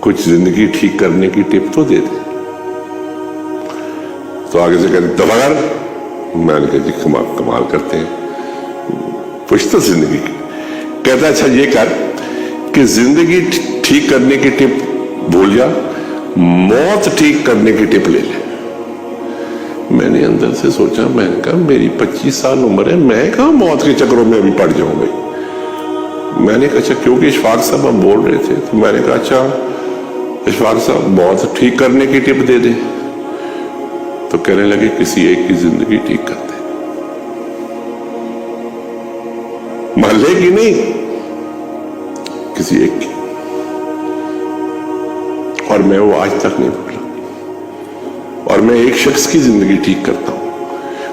کچھ زندگی ٹھیک کرنے کی ٹپ تو دے دے. تو آگے سے کہتے دفعہ کر. میں نے کہا جی کمال کرتے ہیں, پوچھتا زندگی کی. کہتا اچھا یہ کر کہ زندگی ٹھیک کرنے کی ٹپ بھول جا, موت ٹھیک کرنے کی ٹپ لے لے. میں نے اندر سے سوچا, میں نے کہا میری 25 سال عمر ہے, میں کہاں موت کے چکروں میں ابھی پڑ جاؤں بھائی. میں نے کہا اچھا, کیونکہ اشفاق صاحب ہم بول رہے تھے, تو میں نے کہا اچھا اشفاق صاحب موت ٹھیک کرنے کی ٹپ دے دے. تو کہنے لگے کسی ایک کی زندگی ٹھیک کرتے, محلے کی نہیں, کسی ایک کی. اور میں وہ آج تک نہیں بھولا. اور میں ایک شخص کی زندگی ٹھیک کرتا ہوں.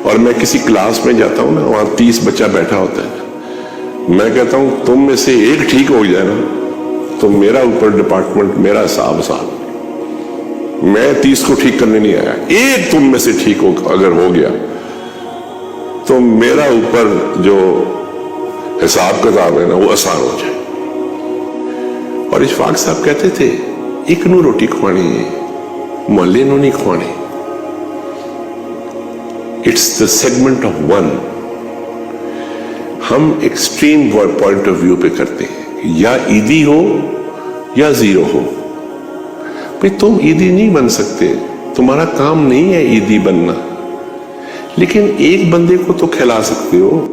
اور میں کسی کلاس میں جاتا ہوں نا, وہاں 30 بچہ بیٹھا ہوتا ہے, میں کہتا ہوں تم میں سے ایک ٹھیک ہو جائے نا تو میرا اوپر ڈپارٹمنٹ, میرا حساب آسان. میں 30 کو ٹھیک کرنے نہیں آیا, ایک تم میں سے ٹھیک ہو اگر ہو گیا تو میرا اوپر جو حساب کتاب ہے نا وہ آسان ہو جائے. اور اشفاق صاحب کہتے تھے ایک نو روٹی کھوانی ہے, محلے نو نہیں کھوانی. It's the segment of one. ہم ایکسٹریم پوائنٹ آف ویو پہ کرتے ہیں, یا عیدی ہو یا زیرو ہو. بھئی تم عیدی نہیں بن سکتے, تمہارا کام نہیں ہے عیدی بننا, لیکن ایک بندے کو تو کھلا سکتے ہو.